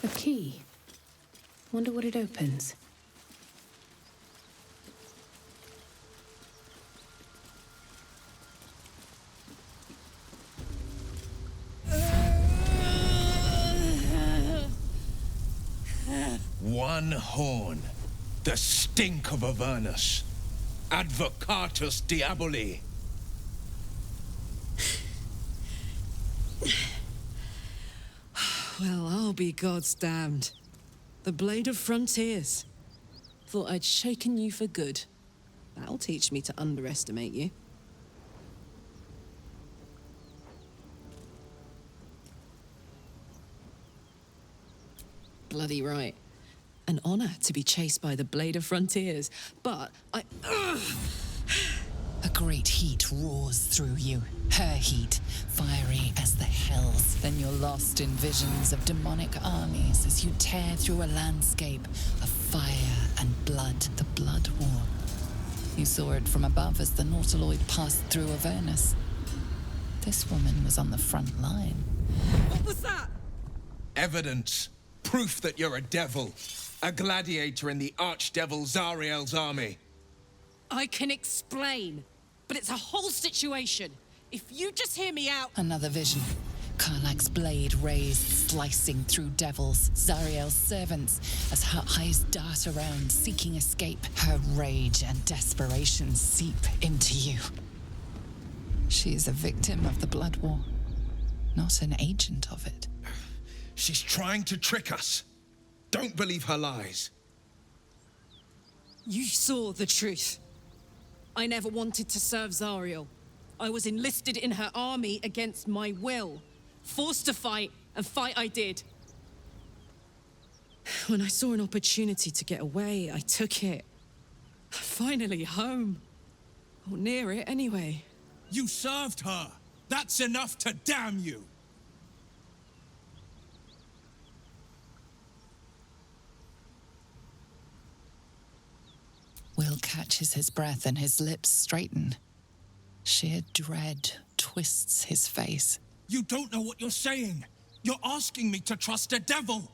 A key. Wonder what it opens. One horn. The stink of Avernus. Advocatus Diaboli. Well, I'll be God's damned. The Blade of Frontiers. Thought I'd shaken you for good. That'll teach me to underestimate you. Bloody right. An honor to be chased by the Blade of Frontiers, but A great heat roars through you. Her heat, fiery as the hells. Then you're lost in visions of demonic armies as you tear through a landscape of fire and blood. The Blood War. You saw it from above as the Nautiloid passed through Avernus. This woman was on the front line. what was that? Evidence. Proof that you're a devil. A gladiator in the archdevil Zariel's army. I can explain, but it's a whole situation. If you just hear me out... Another vision. Karlach's blade raised, slicing through devils, Zariel's servants, as her eyes dart around, seeking escape. Her rage and desperation seep into you. She is a victim of the Blood War, not an agent of it. She's trying to trick us. Don't believe her lies. You saw the truth. I never wanted to serve Zariel. I was enlisted in her army against my will. Forced to fight, and fight I did. When I saw an opportunity to get away, I took it. Finally home. Or near it, anyway. You served her. That's enough to damn you. Will catches his breath and his lips straighten. Sheer dread twists his face. You don't know what you're saying. You're asking me to trust a devil.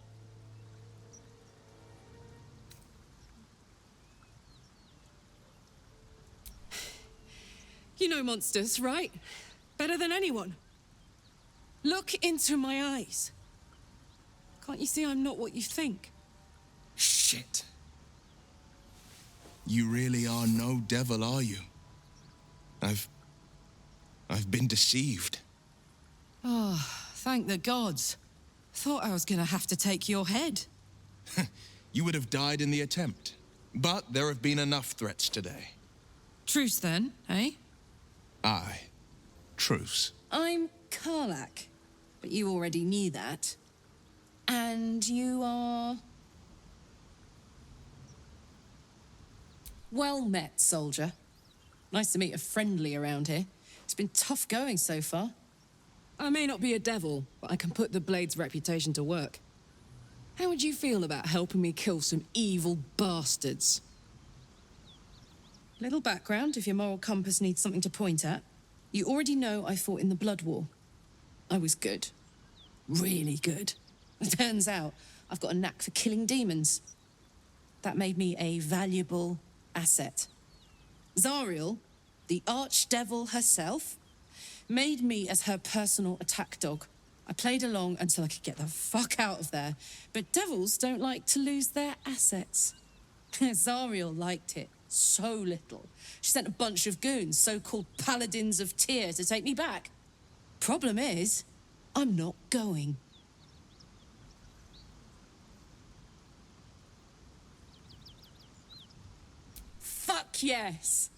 You know monsters, right? Better than anyone. Look into my eyes. Can't you see I'm not what you think? Shit. You really are no devil, are you? I've been deceived. Oh, thank the gods. Thought I was gonna have to take your head. You would have died in the attempt. But there have been enough threats today. Truce then, eh? Aye. Truce. I'm Karlach, but you already knew that. And you are... Well met, soldier. Nice to meet a friendly around here. It's been tough going so far. I may not be a devil, but I can put the Blade's reputation to work. How would you feel about helping me kill some evil bastards? Little background if your moral compass needs something to point at. You already know I fought in the Blood War. I was good. Really good. It turns out I've got a knack for killing demons. That made me a valuable asset. Zariel, the archdevil herself, made me as her personal attack dog. I played along until I could get the fuck out of there. But devils don't like to lose their assets. Zariel liked it so little. She sent a bunch of goons, so-called paladins of Tyr, to take me back. Problem is, I'm not going. Fuck yes!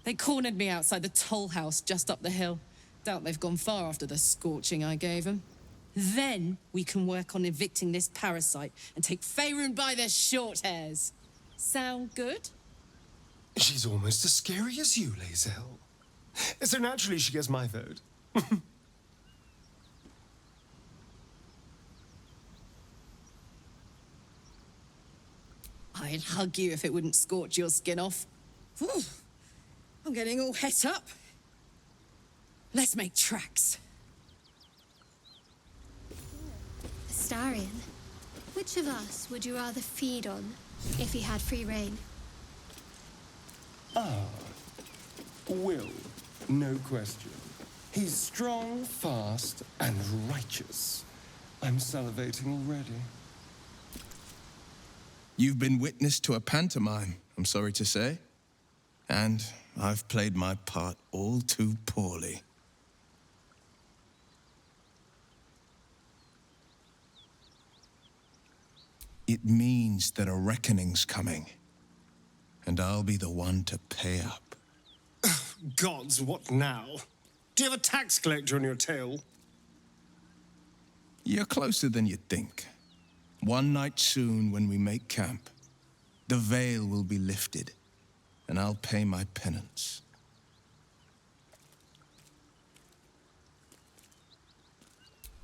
They cornered me outside the toll house just up the hill. Doubt they've gone far after the scorching I gave them. Then we can work on evicting this parasite and take Faerun by their short hairs. Sound good? She's almost as scary as you, Lae'zel. So naturally she gets my vote. I'd hug you if it wouldn't scorch your skin off. Whew. I'm getting all het up. Let's make tracks. Astarion, Which of us would you rather feed on if he had free reign? Will, no question. He's strong, fast, and righteous. I'm salivating already. You've been witness to a pantomime, I'm sorry to say. And I've played my part all too poorly. It means that a reckoning's coming. And I'll be the one to pay up. Gods, what now? Do you have a tax collector on your tail? You're closer than you'd think. One night soon, when we make camp, the veil will be lifted, and I'll pay my penance.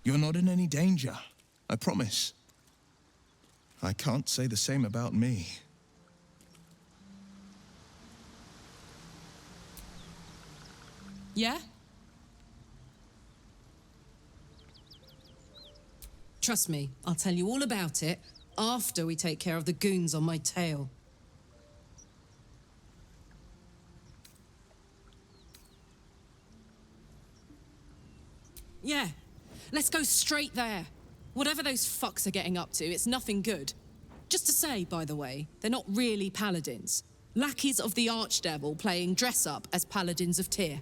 You're not in any danger, I promise. I can't say the same about me. Yeah? Trust me, I'll tell you all about it after we take care of the goons on my tail. Yeah, let's go straight there. Whatever those fucks are getting up to, it's nothing good. Just to say, by the way, they're not really paladins. Lackeys of the Archdevil playing dress-up as paladins of Tyr.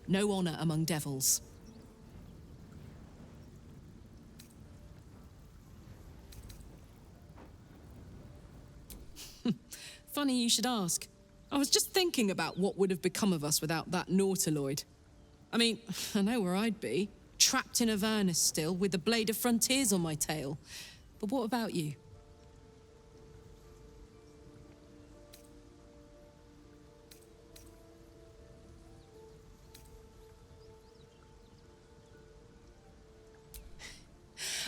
No honor among devils. Funny you should ask. I was just thinking about what would have become of us without that Nautiloid. I mean, I know where I'd be. Trapped in Avernus still, with the Blade of Frontiers on my tail. But what about you?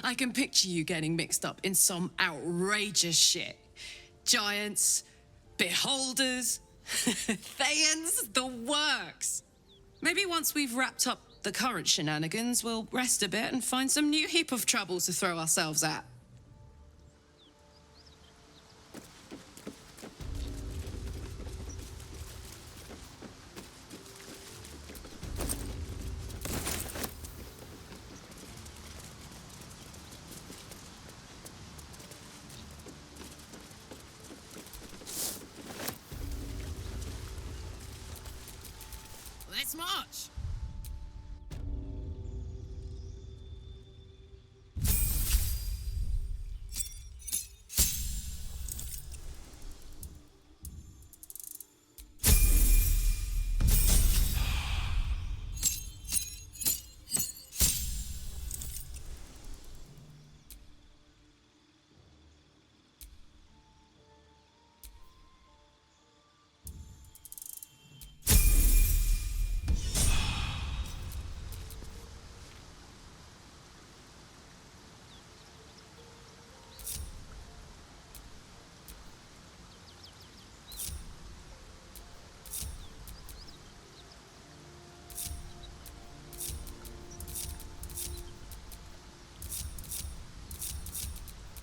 I can picture you getting mixed up in some outrageous shit. Giants, beholders, Thayans, the works. Maybe once we've wrapped up the current shenanigans, we'll rest a bit and find some new heap of trouble to throw ourselves at. Let's march!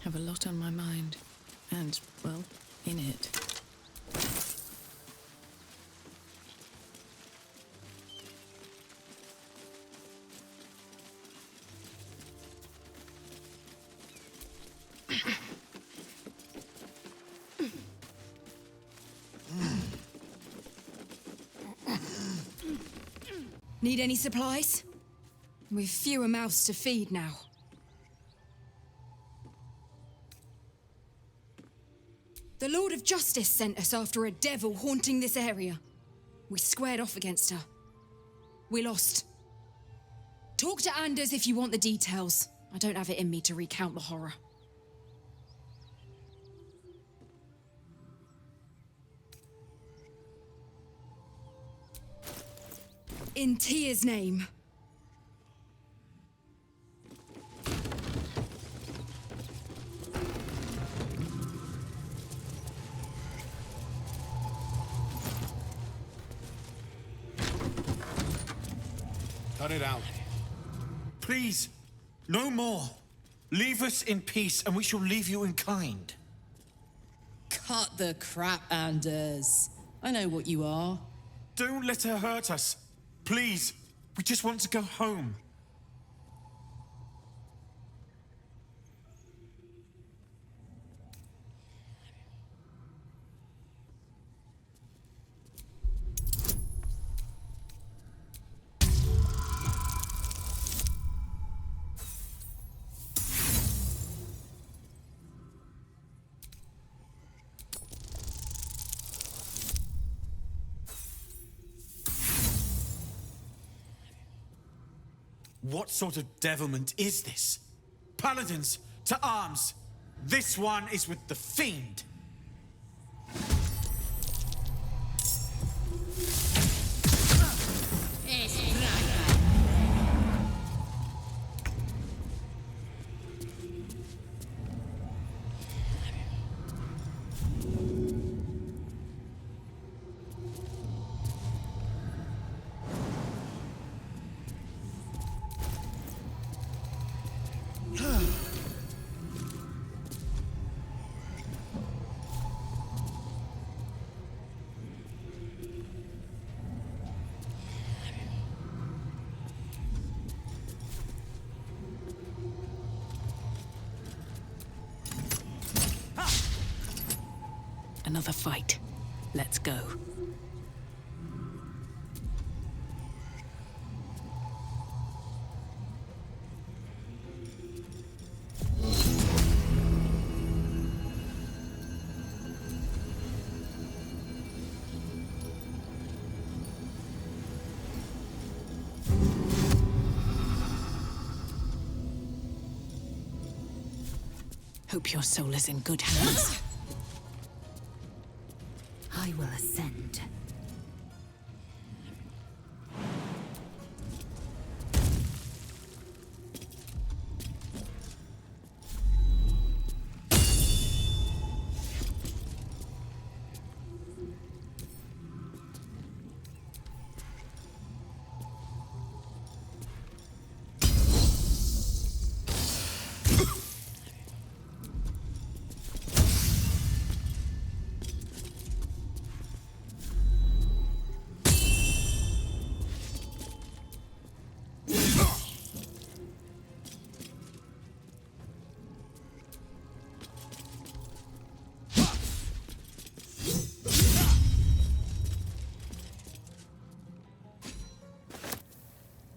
Have a lot on my mind. And, well, in it. Need any supplies? We've fewer mouths to feed now. The Lord of Justice sent us after a devil haunting this area. We squared off against her. We lost. Talk to Anders if you want the details. I don't have it in me to recount the horror. In Tyr's name. Cut it out. Please, no more. Leave us in peace, and we shall leave you in kind. Cut the crap, Anders. I know what you are. Don't let her hurt us. Please, we just want to go home. What sort of devilment is this? Paladins, to arms! This one is with the Fiend! Another fight. Let's go. Hope your soul is in good hands. I will ascend.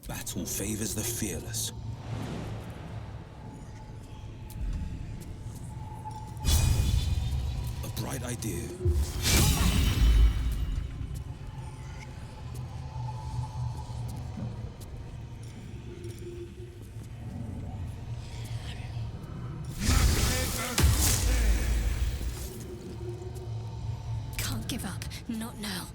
Battle favors the fearless. A bright idea. Can't give up. Not now.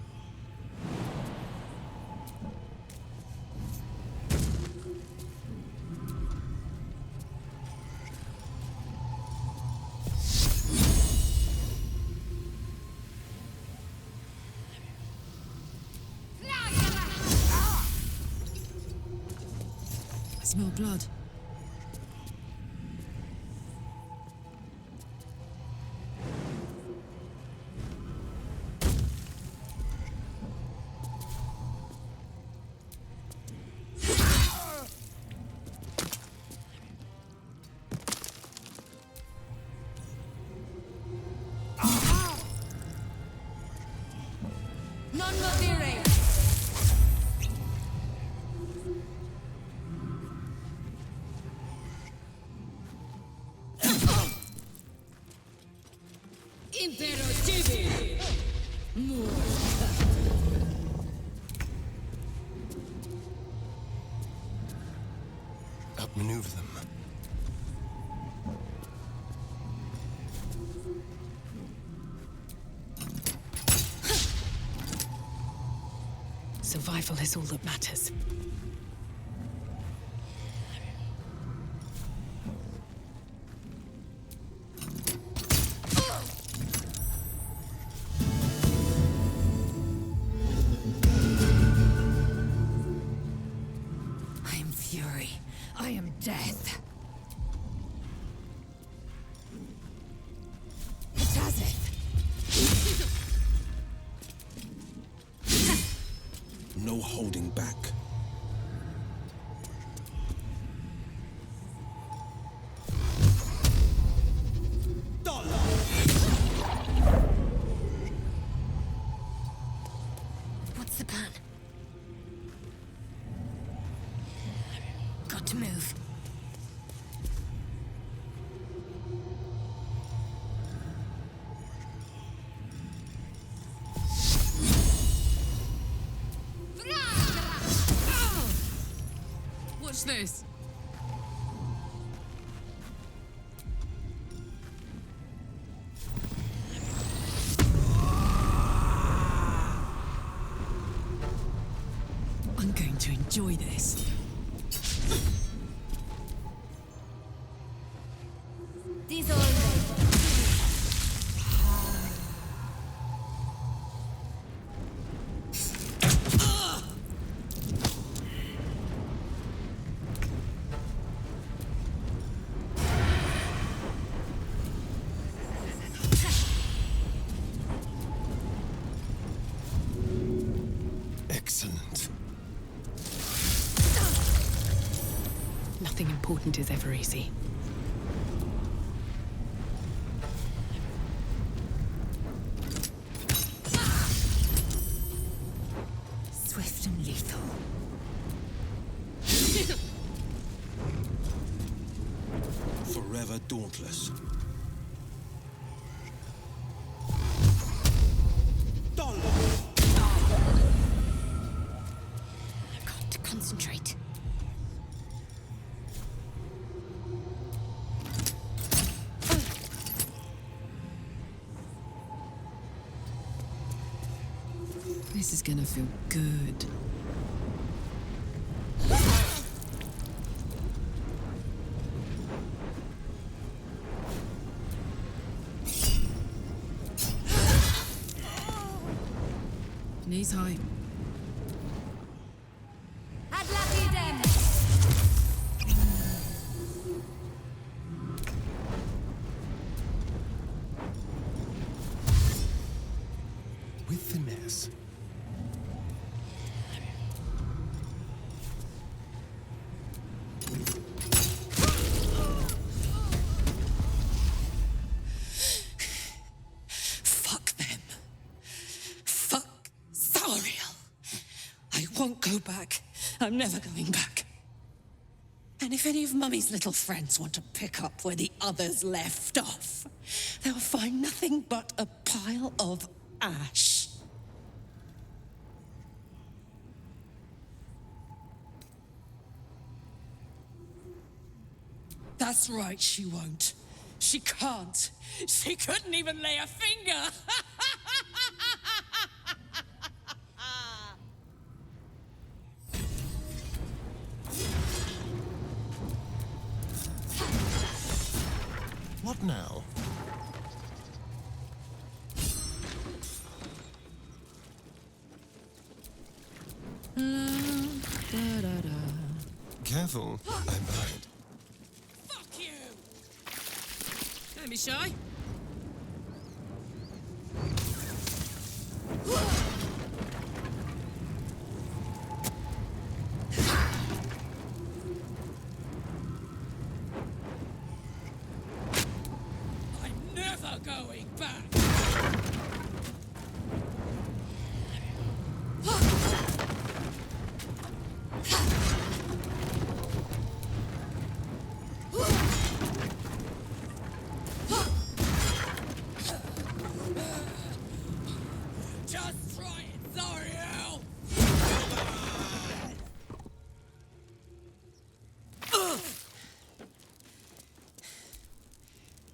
I smell blood. Non movere! Impero civil! Outmaneuver them. Survival is all that matters. I am fury. I am death. back. What's the plan? Got to move. Watch this. I'm going to enjoy this. Excellent. Nothing important is ever easy. Swift and lethal. Forever dauntless. Got to concentrate. This is gonna feel good. Knees high. With finesse. Fuck them. Fuck Zariel. I won't go back. I'm never going back. And if any of Mummy's little friends want to pick up where the others left off, they'll find nothing but a pile of ash. That's right, she won't. She can't. She couldn't even lay a finger. What now? Careful, I might. Fuck you! Don't be shy. I'm never going back. Just try it, Zariel!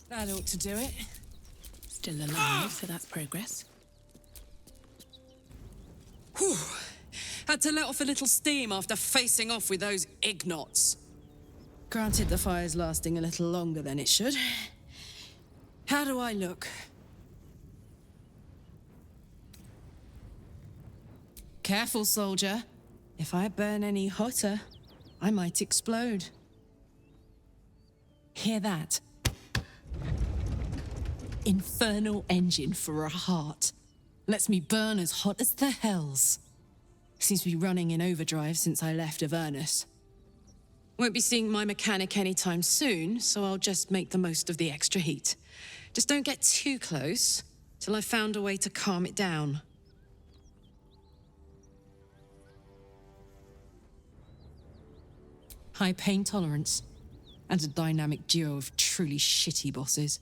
That ought to do it. Still alive, so that's progress. Whew. Had to let off a little steam after facing off with those ignots. Granted, the fire's lasting a little longer than it should. How do I look? Careful, soldier. If I burn any hotter, I might explode. Hear that? Infernal engine for a heart. Lets me burn as hot as the hells. Seems to be running in overdrive since I left Avernus. Won't be seeing my mechanic anytime soon, so I'll just make the most of the extra heat. Just don't get too close till I've found a way to calm it down. High pain tolerance, and a dynamic duo of truly shitty bosses.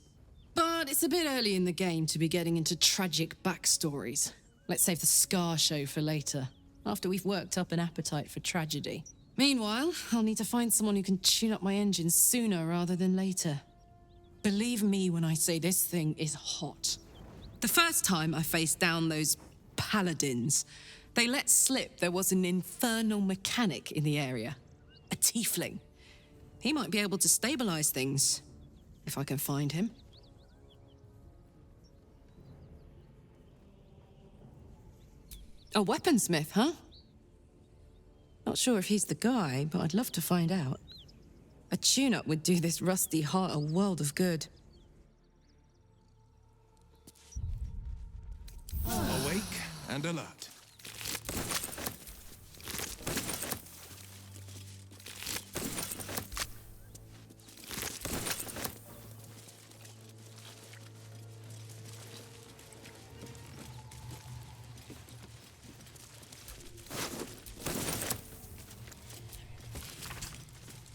But it's a bit early in the game to be getting into tragic backstories. Let's save the Scar show for later, after we've worked up an appetite for tragedy. Meanwhile, I'll need to find someone who can tune up my engine sooner rather than later. Believe me when I say this thing is hot. The first time I faced down those paladins, they let slip there was an infernal mechanic in the area. A tiefling. He might be able to stabilize things, if I can find him. A weaponsmith, huh? Not sure if he's the guy, but I'd love to find out. A tune-up would do this rusty heart a world of good. Awake and alert.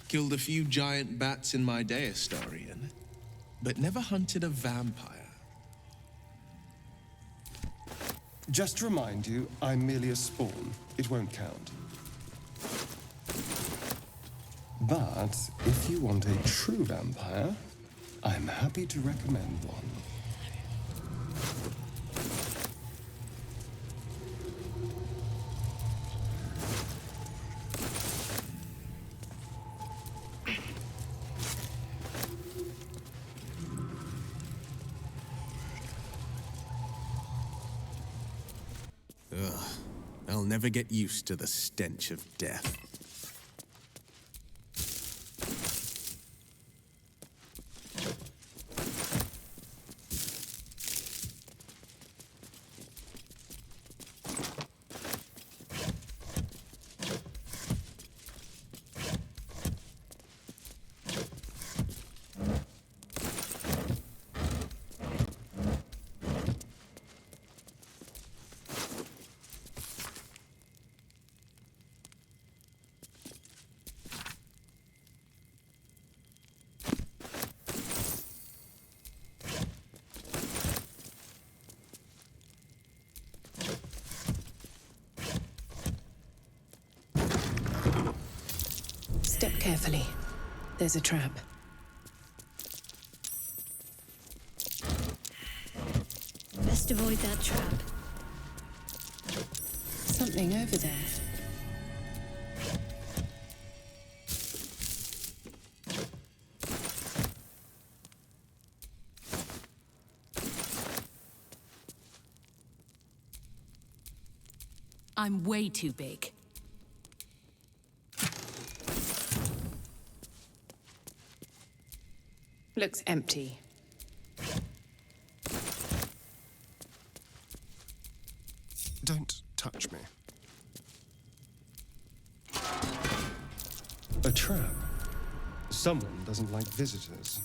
Killed a few giant bats in my day, Astarian, but never hunted a vampire. Just to remind you, I'm merely a spawn. It won't count. But if you want a true vampire, I'm happy to recommend one. Ugh, I'll never get used to the stench of death. Step carefully. There's a trap. Best avoid that trap. Something over there. I'm way too big. Looks empty. Don't touch me. A trap. Someone doesn't like visitors.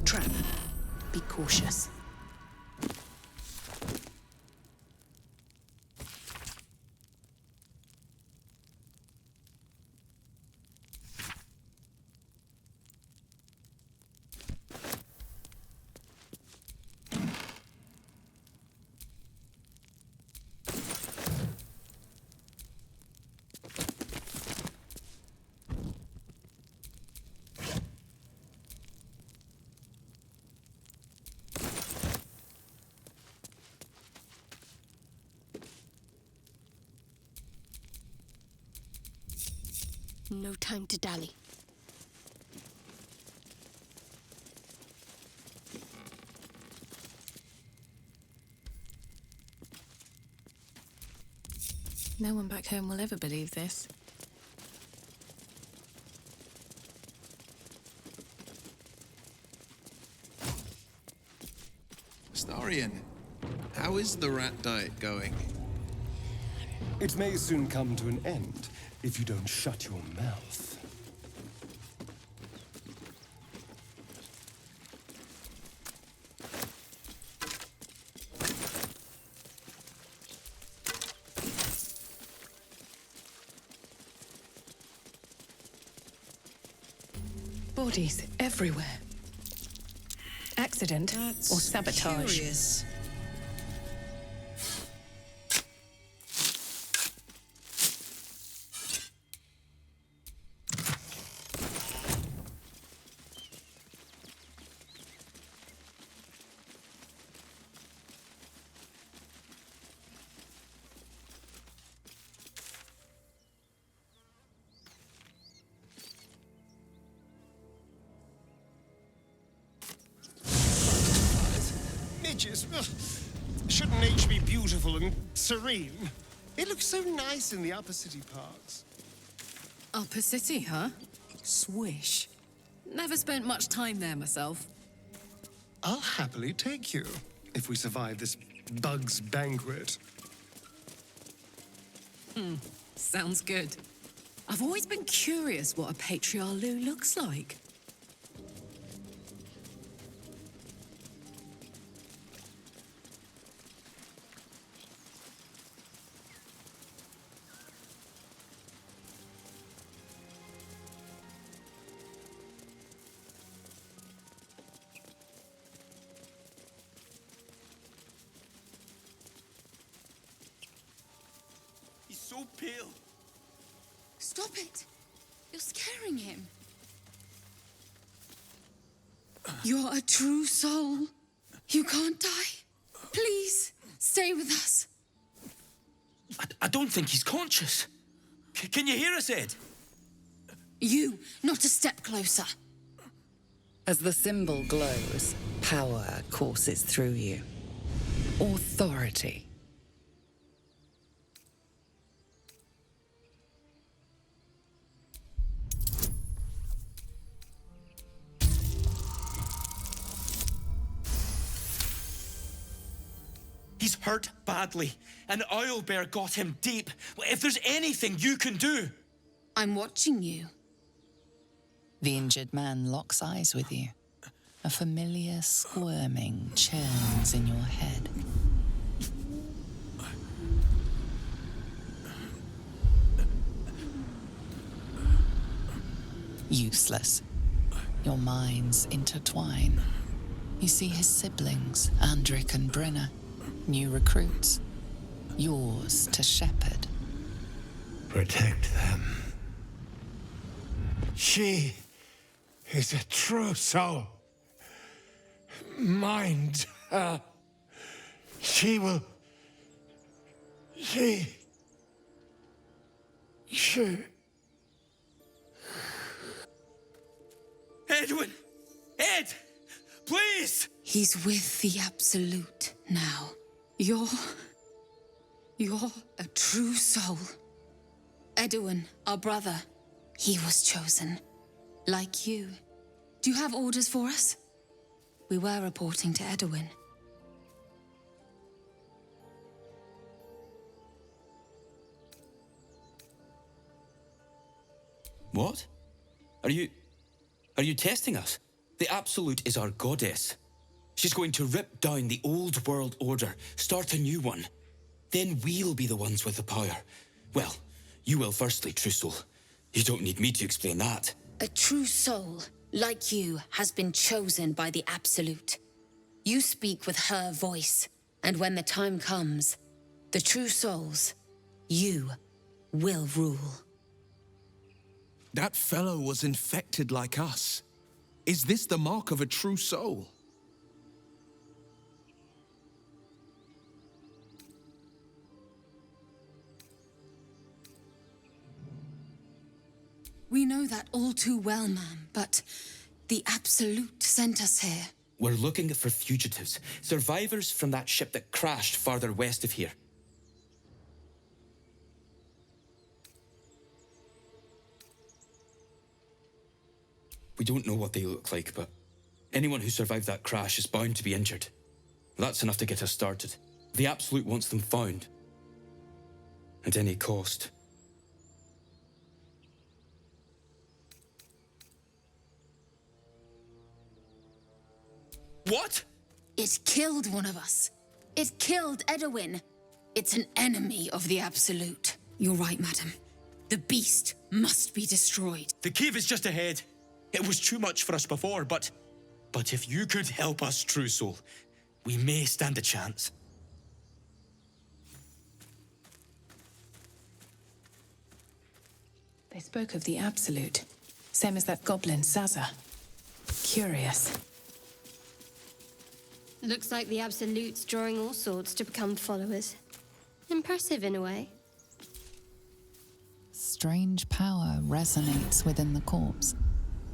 Trap. Be cautious. No time to dally. No one back home will ever believe this. Starian, how is the rat diet going? It may soon come to an end if you don't shut your mouth. Bodies everywhere. Accident or sabotage? Curious. Midges. Ugh. Shouldn't nature be beautiful and serene? It looks so nice in the upper city parts. Upper City, huh? Swish. Never spent much time there myself. I'll happily take you, if we survive this bug's banquet. Sounds good. I've always been curious what a patriarch looks like. He's so pale. Stop it! You're scaring him. You're a true soul. You can't die. Please, stay with us. I don't think he's conscious. Can you hear us, Ed? You, not a step closer. As the symbol glows, power courses through you. Authority. He's hurt badly. An owlbear got him deep. If there's anything you can do... I'm watching you. The injured man locks eyes with you. A familiar squirming churns in your head. Useless. Your minds intertwine. You see his siblings, Andric and Brenna. New recruits. Yours to shepherd. Protect them. She is a true soul. Mind her. She will... She... Edwin! Ed! Please! He's with the Absolute now. You're a true soul. Edwin, our brother, he was chosen. Like you. Do you have orders for us? We were reporting to Edwin. What? Are you testing us? The Absolute is our goddess. She's going to rip down the old world order, start a new one. Then we'll be the ones with the power. Well, you will firstly, true soul. You don't need me to explain that. A true soul, like you, has been chosen by the Absolute. You speak with her voice, and when the time comes, the true souls, you will rule. That fellow was infected like us. Is this the mark of a true soul? We know that all too well, ma'am, but the Absolute sent us here. We're looking for fugitives, survivors from that ship that crashed farther west of here. We don't know what they look like, but anyone who survived that crash is bound to be injured. That's enough to get us started. The Absolute wants them found. At any cost. What? It killed one of us. It killed Edwin. It's an enemy of the Absolute. You're right, madam. The beast must be destroyed. The cave is just ahead. It was too much for us before, but if you could help us, True Soul, we may stand a chance. They spoke of the Absolute. Same as that goblin, Sazza. Curious. Looks like the Absolute's drawing all sorts to become followers. Impressive in a way. Strange power resonates within the corpse.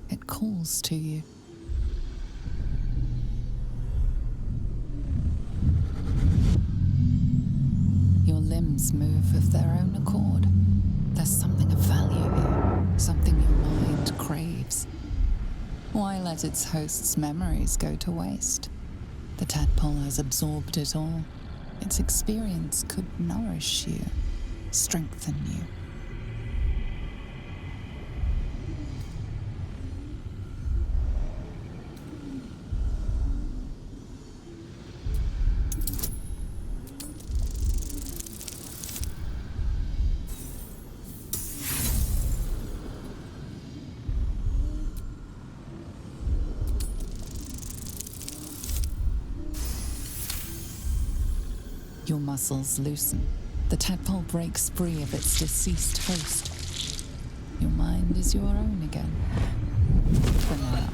It calls to you. Your limbs move of their own accord. There's something of value here, something your mind craves. Why let its host's memories go to waste? The tadpole has absorbed it all. Its experience could nourish you, strengthen you. Your muscles loosen. The tadpole breaks free of its deceased host. Your mind is your own again. For now.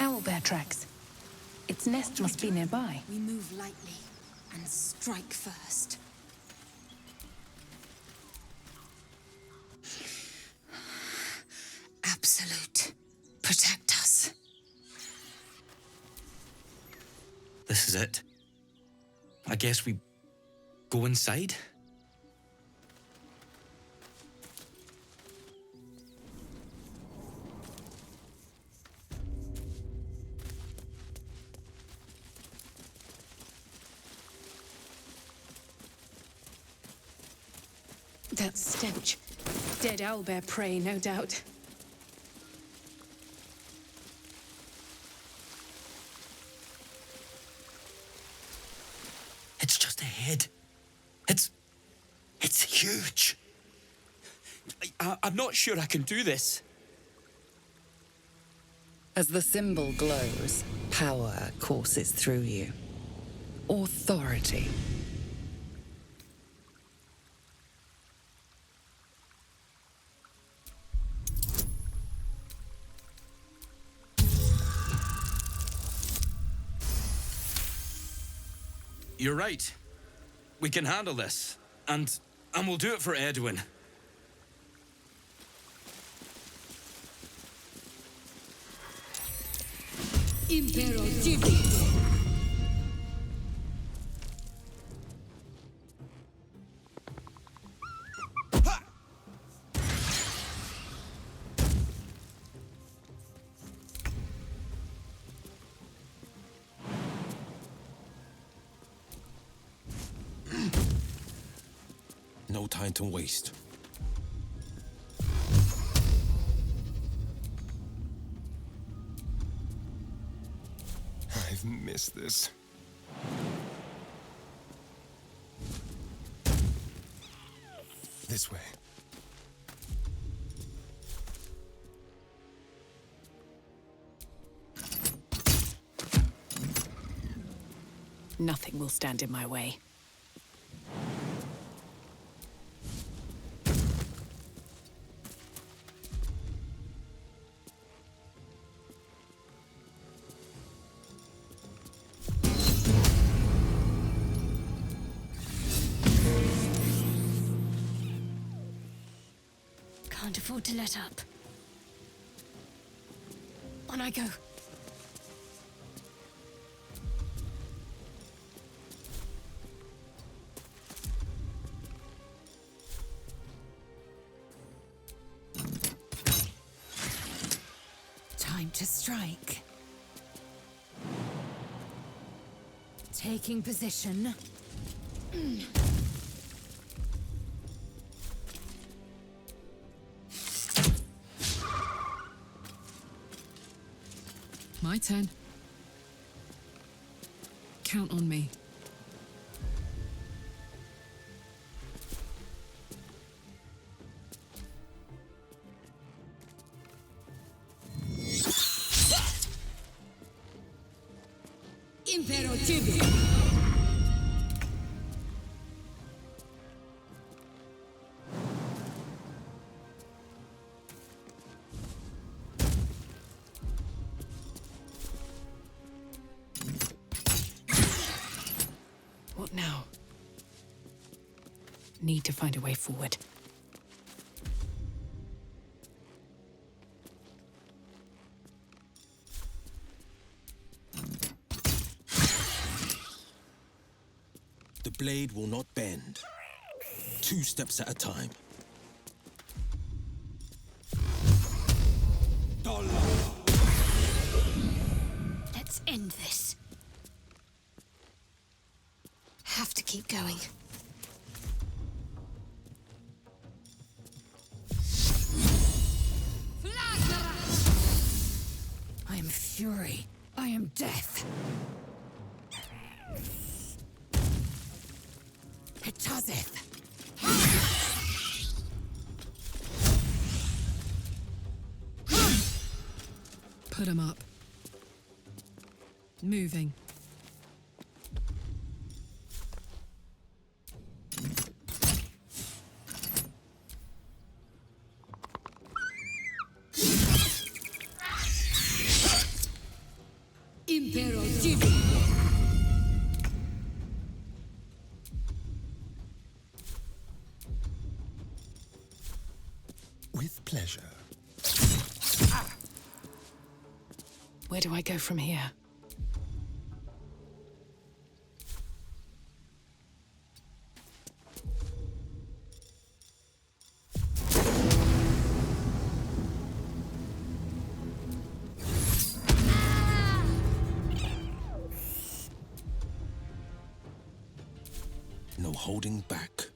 Owlbear tracks. Its nest must be nearby. We move lightly and strike first. Absolute, protect us. This is it. I guess we go inside? That stench. Dead owlbear prey, no doubt. It's just ahead. It's huge. I'm not sure I can do this. As the symbol glows, power courses through you. Authority. You're right. We can handle this. And we'll do it for Edwin. Impero Civis. time to waste. I've missed this. This way. Nothing will stand in my way. Can't afford to let up. On I go. Time to strike. Taking position. My turn. Count on me. Impero Tibi. What now? Need to find a way forward. The blade will not bend. 2 steps at a time. Let's end this. Have to keep going. I am fury. I am death. Hitazith. Put 'em up. Moving. Impero Tibi. With pleasure. Where do I go from here? No holding back.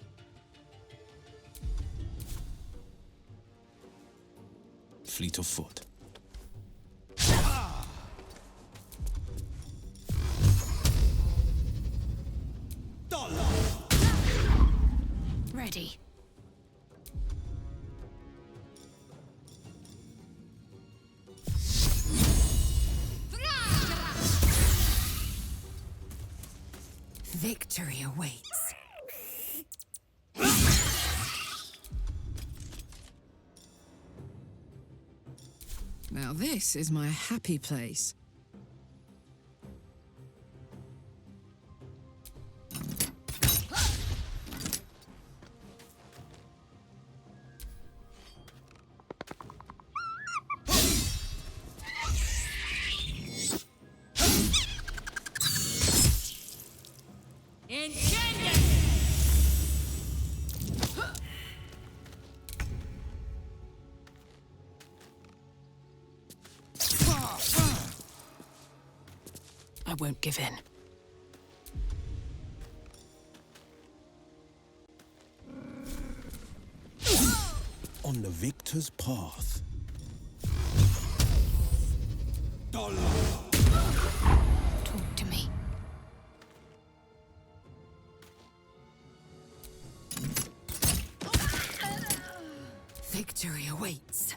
Fleet of foot. Ready. Victory awaits. Now this is my happy place. I won't give in. victor's path. Talk to me. Victory awaits.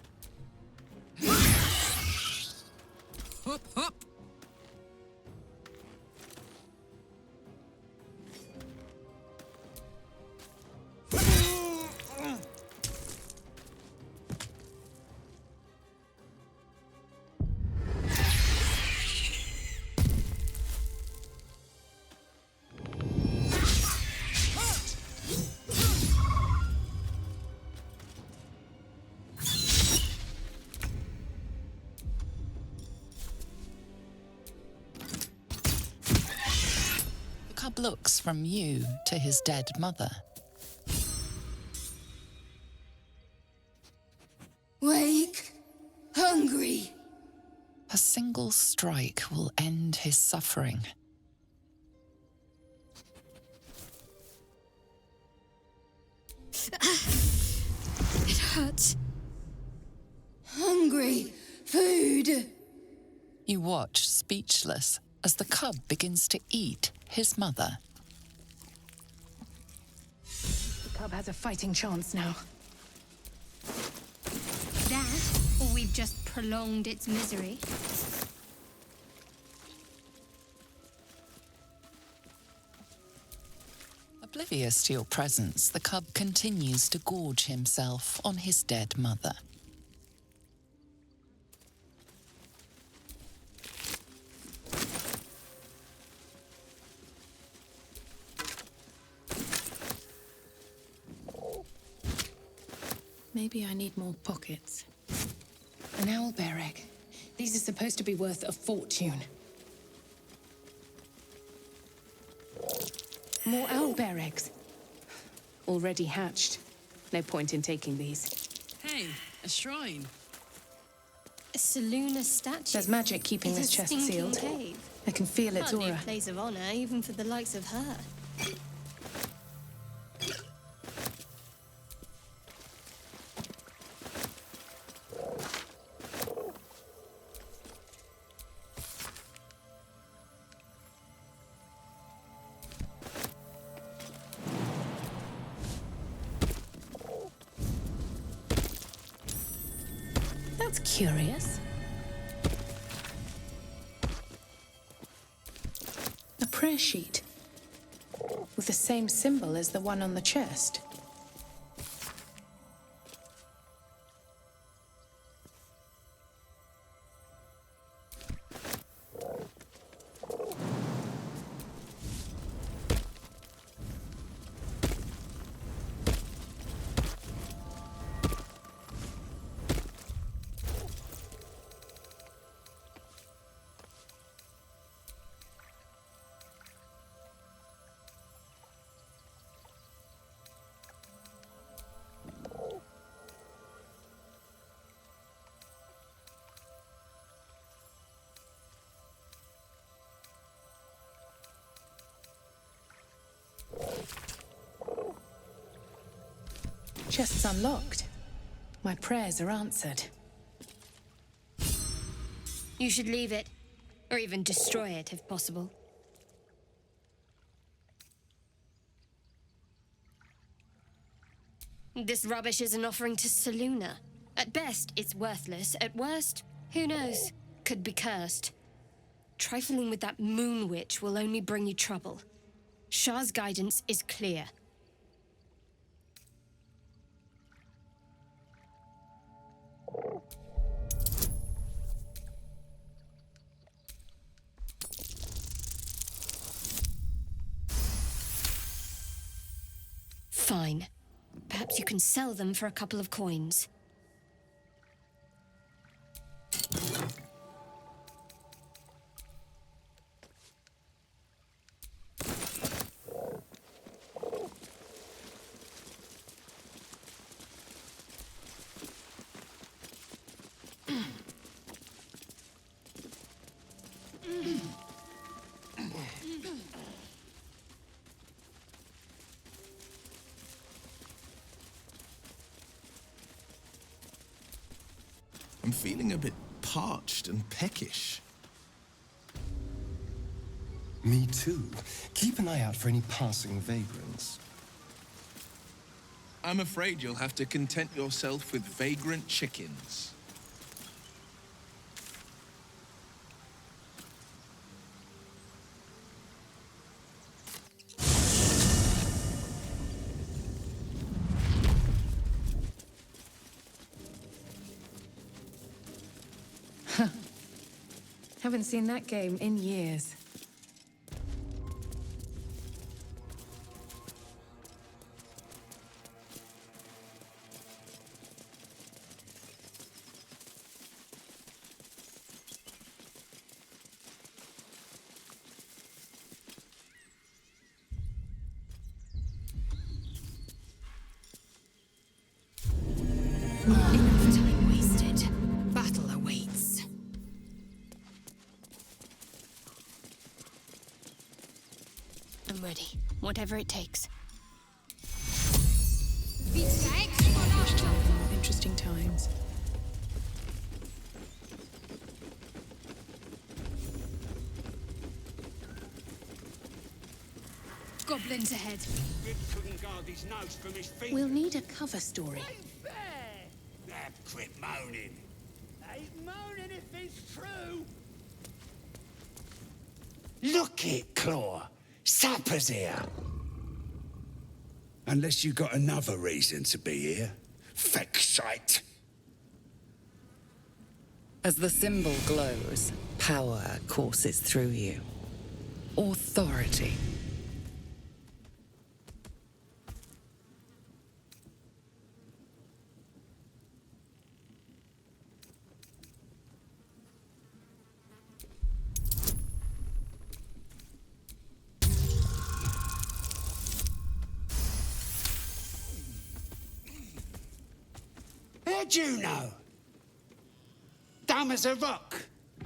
Hop, hop. The cub looks from you to his dead mother. Wake. Hungry. A single strike will end his suffering. It hurts. Hungry. Food. You watch, speechless, as the cub begins to eat his mother. The cub has a fighting chance now. That, or we've just prolonged its misery. Oblivious to your presence, the cub continues to gorge himself on his dead mother. Maybe I need more pockets. An owlbear egg. These are supposed to be worth a fortune. More owlbear eggs. Already hatched. No point in taking these. Hey, a shrine. A Selûne statue. There's magic keeping It's this a chest stinking sealed. Cave. I can feel its Hardly aura. a place of honor, even for the likes of her. That's curious. A prayer sheet. With the same symbol as the one on the chest. Chest's unlocked. My prayers are answered. You should leave it, or even destroy it if possible. This rubbish is an offering to Selûne. At best, it's worthless. At worst, who knows? Could be cursed. Trifling with that moon witch will only bring you trouble. Shah's guidance is clear. Fine. Perhaps you can sell them for a couple of coins. I'm feeling a bit parched and peckish. Me too. Keep an eye out for any passing vagrants. I'm afraid you'll have to content yourself with vagrant chickens. Haven't seen that game in years. Enough time wasted. Battle awaits. I'm ready. Whatever it takes. Interesting times. Goblins ahead. We'll need a cover story. Quit moaning. Ain't moaning if it's true. Look it, Claw. Sapper's here. Unless you got another reason to be here. Feck shite. As the symbol glows, power courses through you. Authority. How'd you know? Dumb as a rock,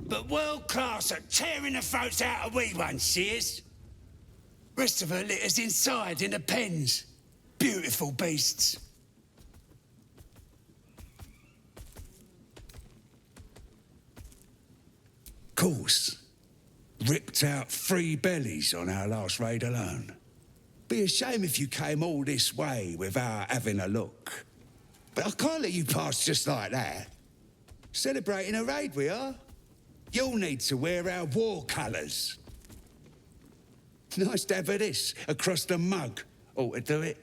but world class at tearing the throats out of wee ones, she is. Rest of her litters inside in the pens. Beautiful beasts. Course, ripped out 3 bellies on our last raid alone. Be a shame if you came all this way without having a look. But I can't let you pass just like that. Celebrating a raid, we are. You'll need to wear our war colours. Nice to have this across the mug. Ought to do it.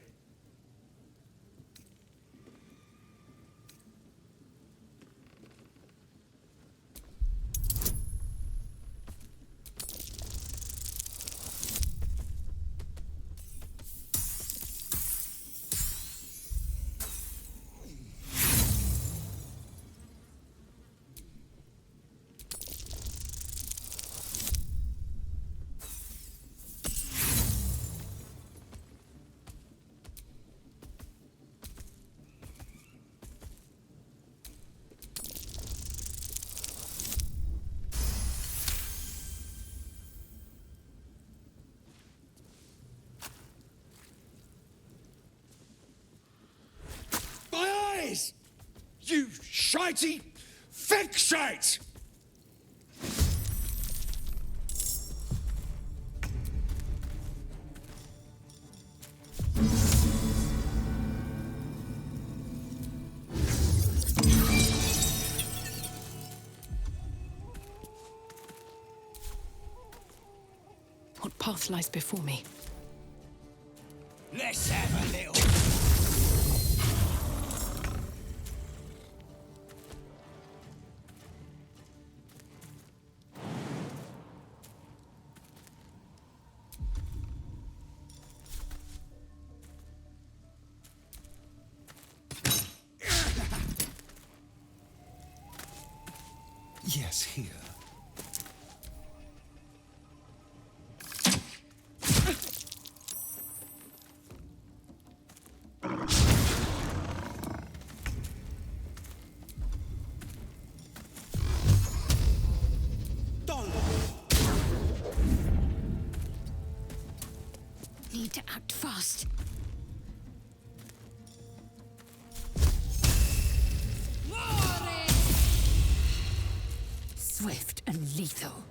You shitey feck shite! What path lies before me? Let's have a little. Yes, here. Need to act fast. Swift and lethal.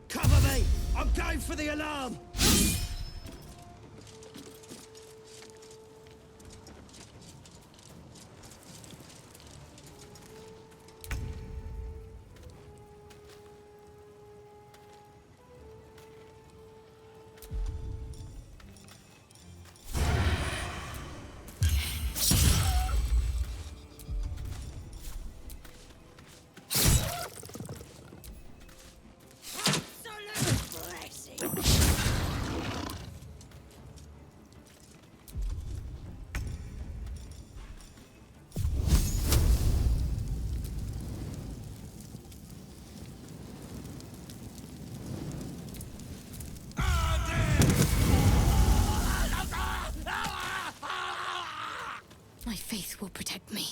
Cover me! I'm going for the alarm! My faith will protect me.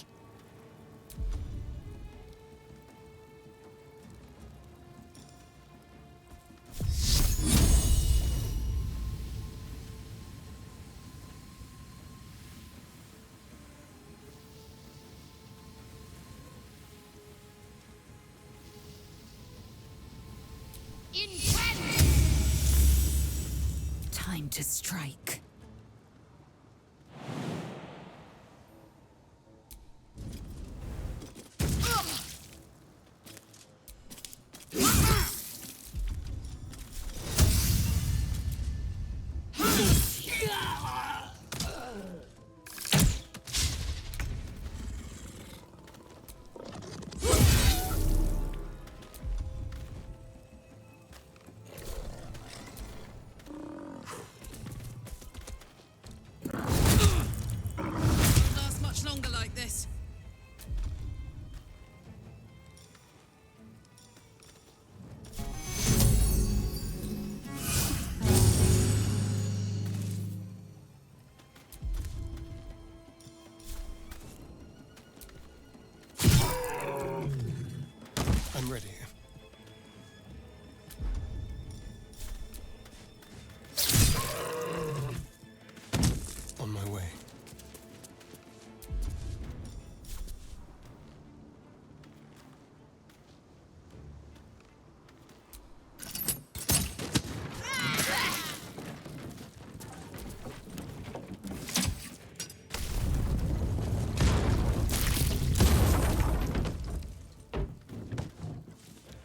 Time to strike. Last much longer like this. I'm ready. On my way.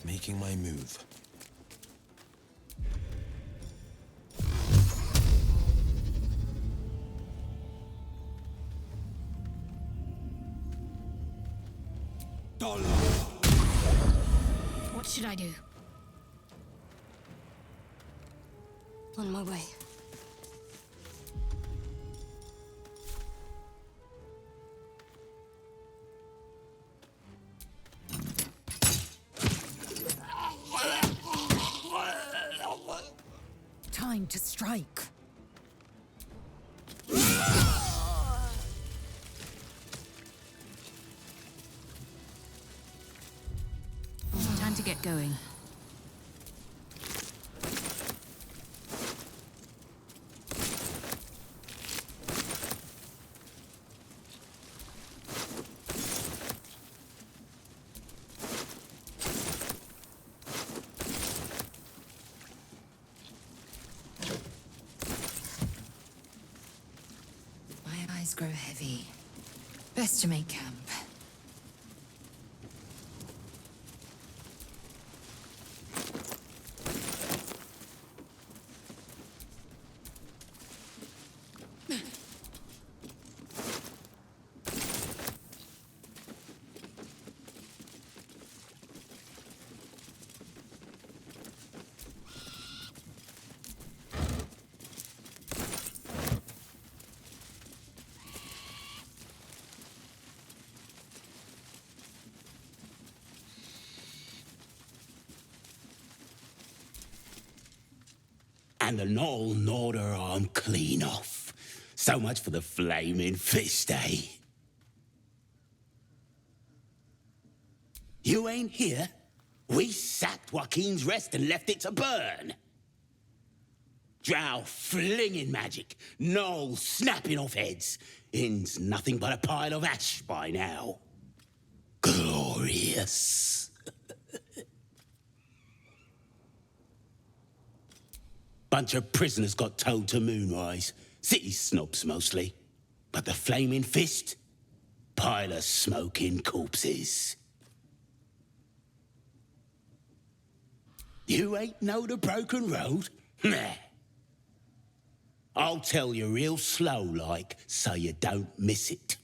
Making my move. What should I do? On my way. Time to strike. Time to get going. My eyes grow heavy. Best to make camp. And the Knoll gnawed her arm clean off. So much for the flaming fist, eh? You ain't here? We sacked Joaquin's Rest and left it to burn. Drow flinging magic, Knoll snapping off heads. Inn's nothing but a pile of ash by now. Glorious. Bunch of prisoners got towed to Moonrise. City snobs mostly. But the Flaming Fist? Pile of smoking corpses. You ain't know the broken road? Nah. I'll tell you real slow like, so you don't miss it.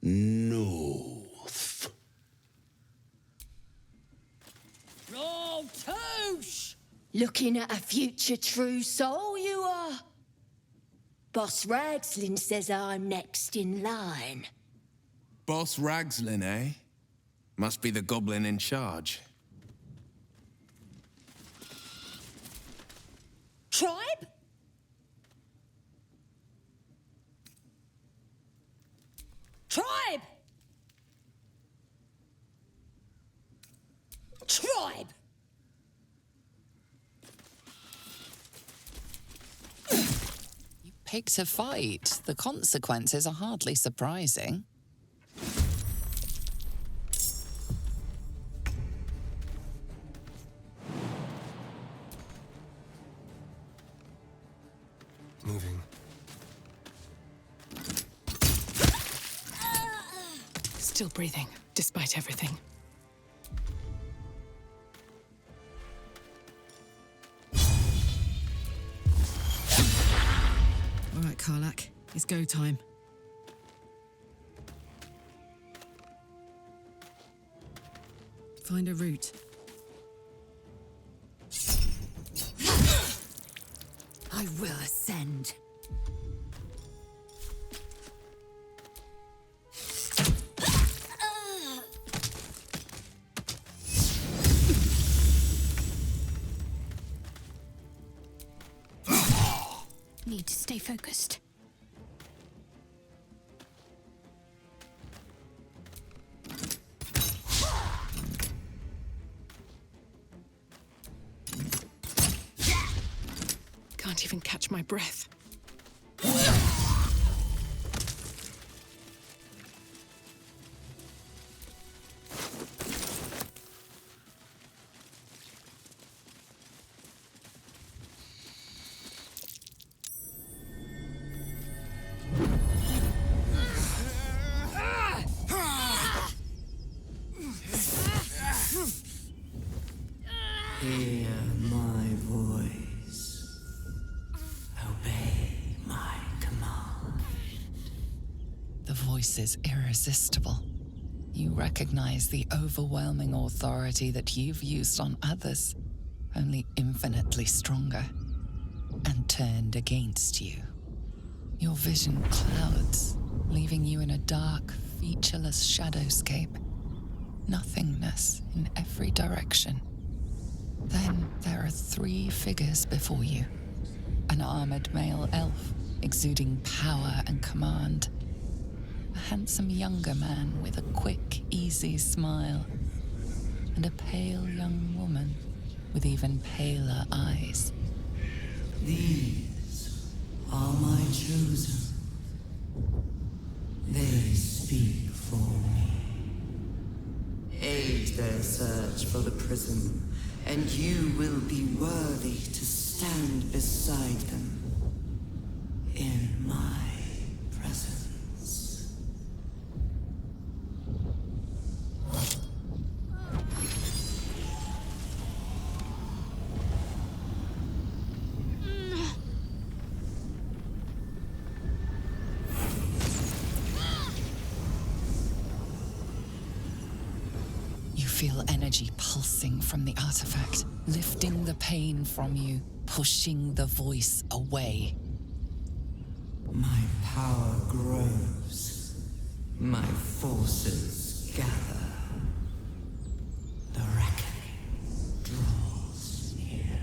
North. Roll touche! Looking at a future true soul, you are. Boss Ragslin says I'm next in line. Boss Ragslin, eh? Must be the goblin in charge. Tribe? Tribe! Tribe! Picked a fight. The consequences are hardly surprising. Moving. Still breathing, despite everything. All right, Karlak. It's go time. Find a route. I will ascend. Need to stay focused. Can't even catch my breath. Hear my voice. Obey my command. The voice is irresistible. You recognize the overwhelming authority that you've used on others, only infinitely stronger, and turned against you. Your vision clouds, leaving you in a dark, featureless shadowscape. Nothingness in every direction. Then there are 3 figures before you. An armored male elf, exuding power and command. A handsome younger man with a quick, easy smile, and a pale young woman with even paler eyes. These are my chosen. They speak for me. Aid their search for the prison, and you will be worthy to stand beside them in my presence. You feel energy pulsing from the artifact, lifting the pain from you, pushing the voice away. My power grows. My forces gather. The reckoning draws near.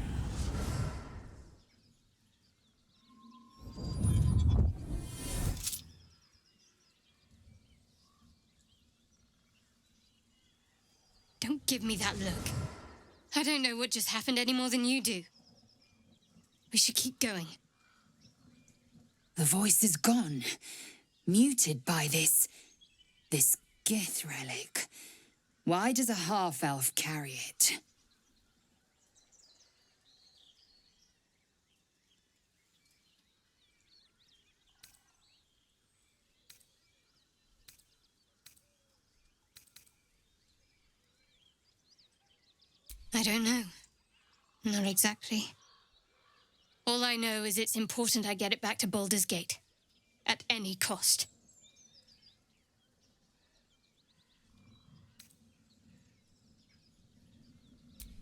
Don't give me that look. I don't know what just happened any more than you do. We should keep going. The voice is gone. Muted by this Gith relic. Why does a half-elf carry it? I don't know. Not exactly. All I know is it's important I get it back to Baldur's Gate. At any cost.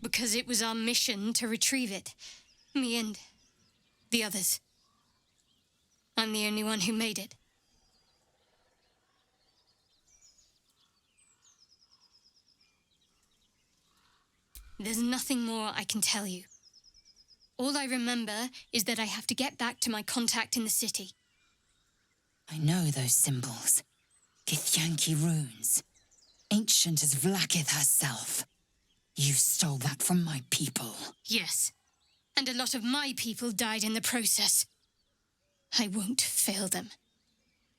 Because it was our mission to retrieve it. Me and the others. I'm the only one who made it. There's nothing more I can tell you. All I remember is that I have to get back to my contact in the city. I know those symbols. Githyanki runes. Ancient as Vlaakith herself. You stole that from my people. Yes. And a lot of my people died in the process. I won't fail them.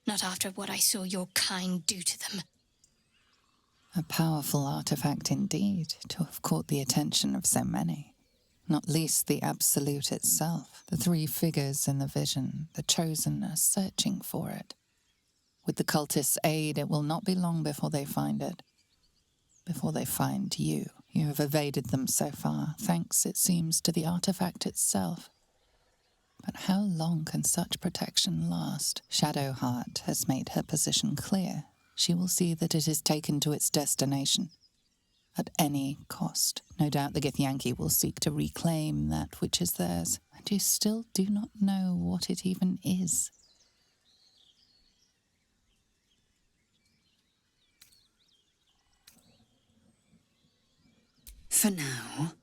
Not after what I saw your kind do to them. A powerful artifact indeed, to have caught the attention of so many. Not least the Absolute itself. The three figures in the vision, the Chosen, are searching for it. With the cultists' aid, it will not be long before they find it. Before they find you. You have evaded them so far, thanks, it seems, to the artifact itself. But how long can such protection last? Shadowheart has made her position clear. She will see that it is taken to its destination. At any cost. No doubt the Githyanki will seek to reclaim that which is theirs, and you still do not know what it even is. For now.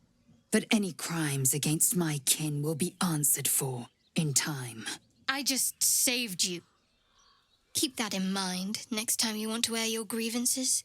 But any crimes against my kin will be answered for in time. I just saved you. Keep that in mind next time you want to air your grievances.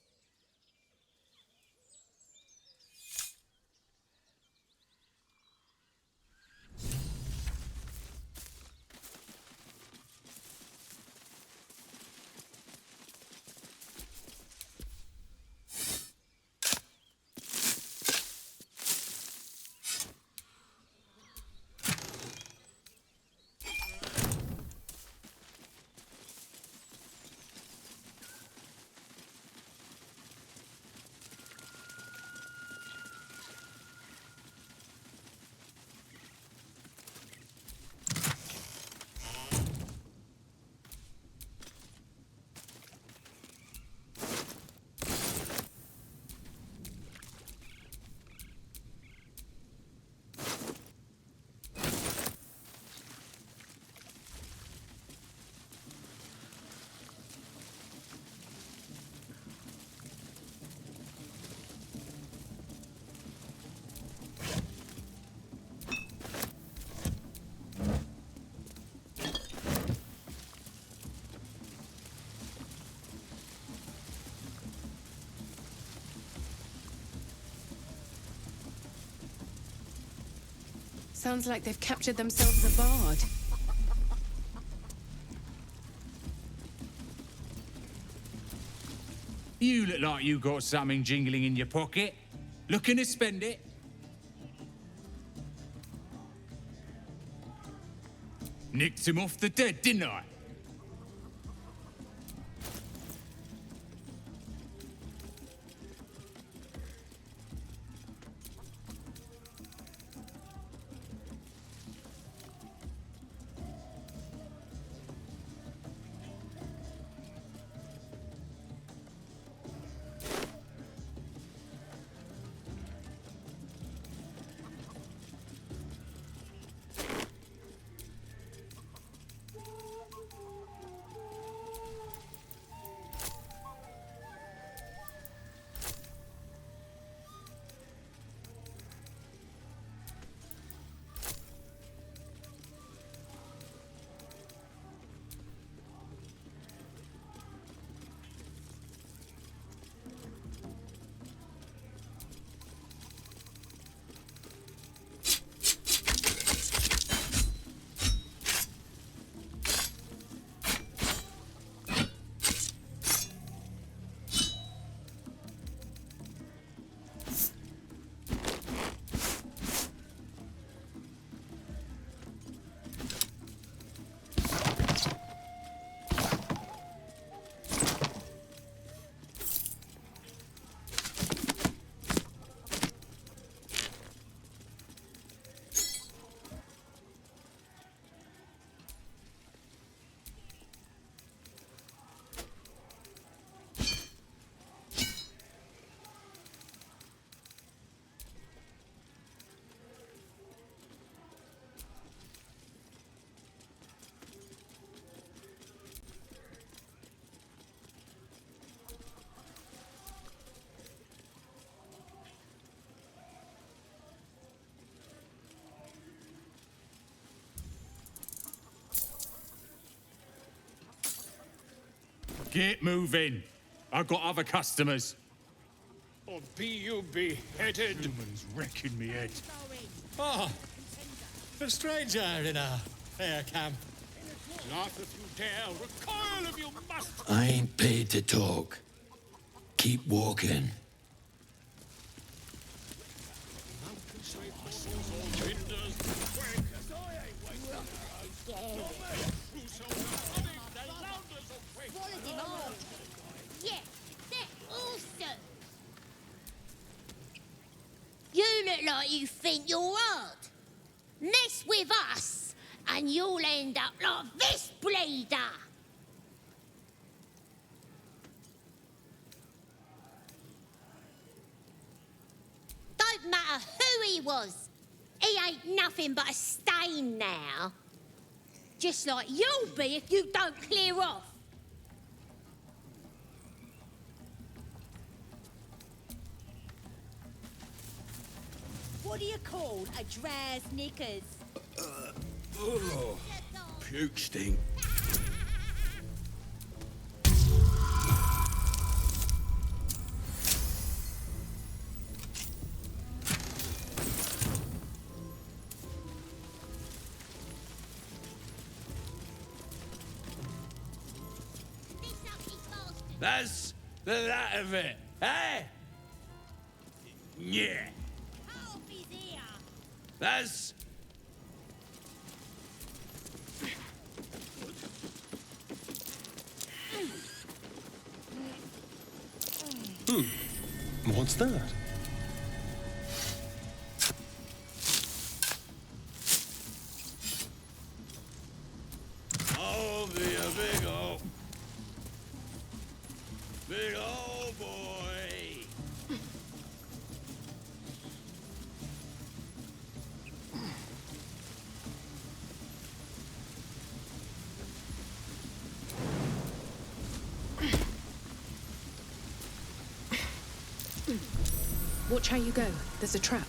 Sounds like they've captured themselves a bard. You look like you got something jingling in your pocket. Looking to spend it? Nicked him off the dead, didn't I? Get moving. I've got other customers. Or be you beheaded. Humans wrecking me head. Oh, a stranger in a fair camp. Laugh if you dare, recoil if you must. I ain't paid to talk. Keep walking. Yeah, they're awesome. You look like you think you're hard. Mess with us, and you'll end up like this bleeder. Don't matter who he was. He ain't nothing but a stain now. Just like you'll be if you don't clear off. What do you call a dress knickers? Puke stink. That's the that of it, eh? Yeah. That's... What's that? I'll be a big old... big old boy. Watch how you go. There's a trap.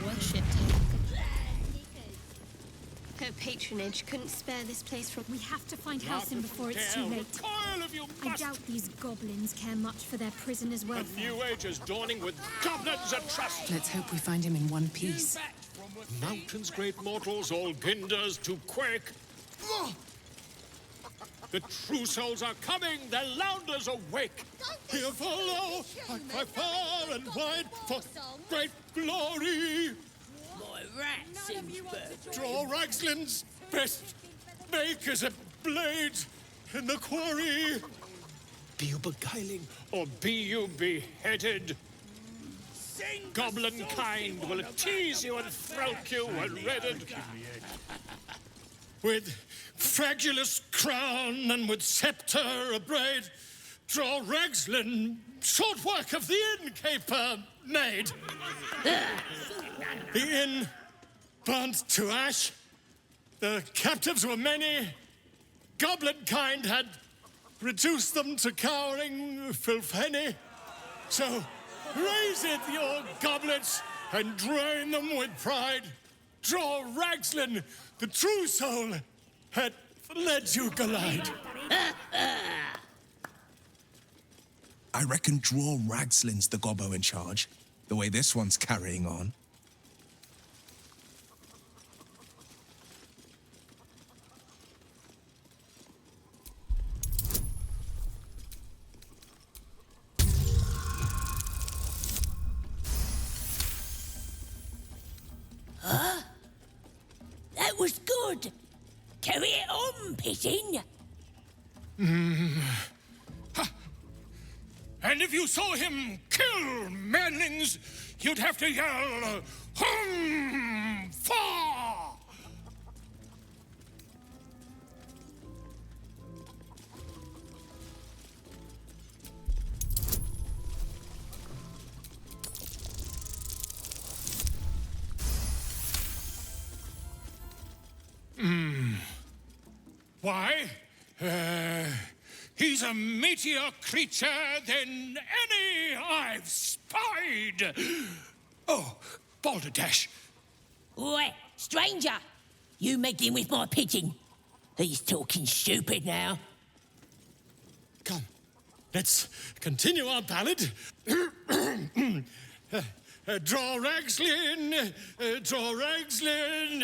worshipped her patronage couldn't spare this place from... We have to find Halsin before it's too late. I doubt these goblins care much for their prisoner's welfare. New age is dawning with goblins and trust. Let's hope we find him in one piece. Mountains, great mortals, all ginders to quake. The true souls are coming, the Lounders awake. Here follow, I cry far and wide for great glory. My rat seems better. Draw Ragslin's best make as a blade in the quarry. Be you beguiling or be you beheaded? Goblin kind will tease you and throat you and redden. With fragulous crown and with sceptre abraid, draw Ragslin, short work of the innkeeper made. The inn burnt to ash, the captives were many, goblin kind had reduced them to cowering filthenny. So raise it, your goblets, and drain them with pride. Draw Ragslin, the true soul, had led you glide. I reckon draw Ragslin's the gobbo in charge, the way this one's carrying on. Huh? That was good. Carry it on, Pigeon. And if you saw him kill manlings, you'd have to yell, hum, fa! Why? He's a meatier creature than any I've spied. Oh, Balderdash. Oi, stranger! You meddling with my pigeon. He's talking stupid now. Come, let's continue our ballad. Draw Ragslin, draw Ragslin,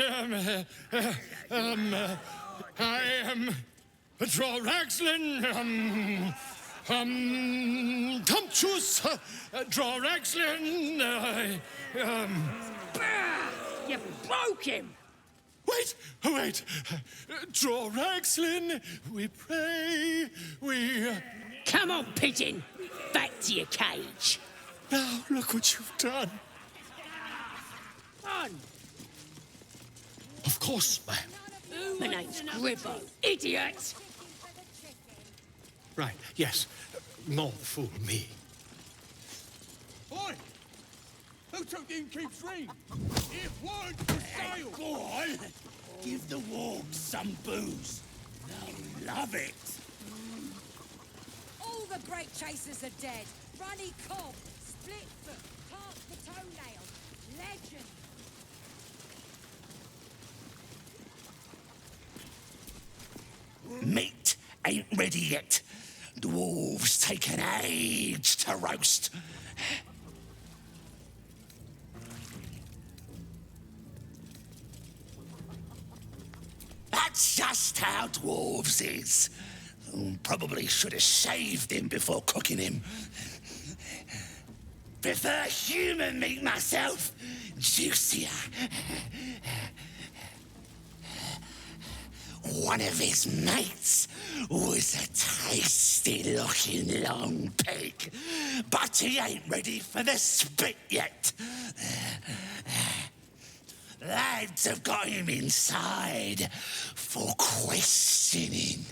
I am... Draw Ragslin, Tumptuous, draw Ragslin, You broke him! Wait, draw Ragslin, we pray, we... Come on, Pigeon, back to your cage. Now, look what you've done. On! Of course, ma'am. My name's Gribbo, idiot! Right, yes. Not fool me. Oi! Who took the innkeep's ring? It weren't for sale! Go on! Give the wargs some booze. They'll love it. All the great chasers are dead. Runny Cobb, Splitfoot, Park the Toenail, Legend. Meat ain't ready yet. Dwarves take an age to roast. That's just how dwarves is. Probably should have shaved him before cooking him. Prefer human meat myself. Juicier. One of his mates was a tasty-looking long pig, but he ain't ready for the spit yet. Lads have got him inside for questioning.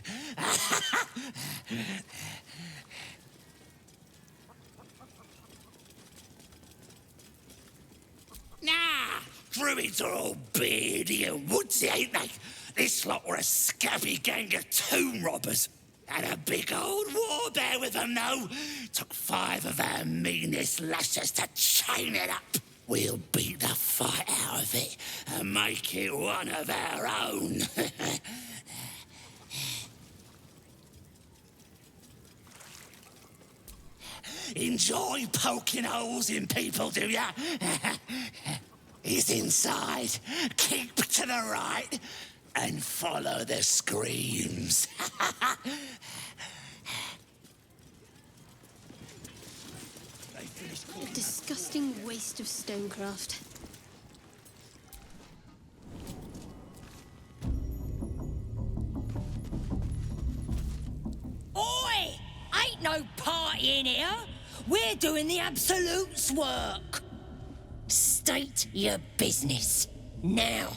Nah, druids are all beardy and woodsy, ain't they? This lot were a scabby gang of tomb robbers. Had a big old war bear with them, though. Took 5 of our meanest lashers to chain it up. We'll beat the fight out of it and make it one of our own. Enjoy poking holes in people, do ya? He's inside. Keep to the right and follow the screams. A disgusting waste of stonecraft. Oi! Ain't no party in here. We're doing the Absolute's work. State your business. Now.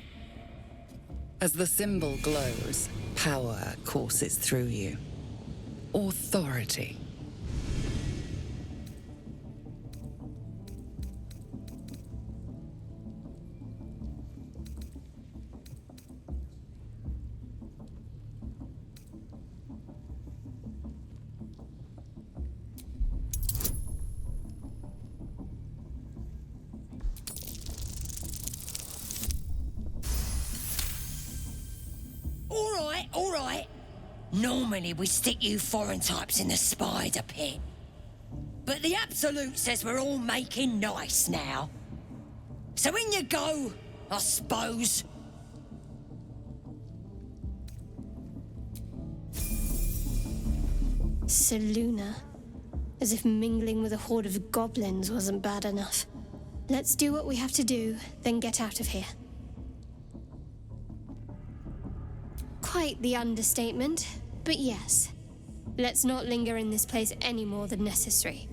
As the symbol glows, power courses through you. Authority. All right. Normally we stick you foreign types in the spider pit. But the Absolute says we're all making nice now. So in you go, I suppose. Seluna. As if mingling with a horde of goblins wasn't bad enough. Let's do what we have to do, then get out of here. Quite the understatement, but yes. Let's not linger in this place any more than necessary.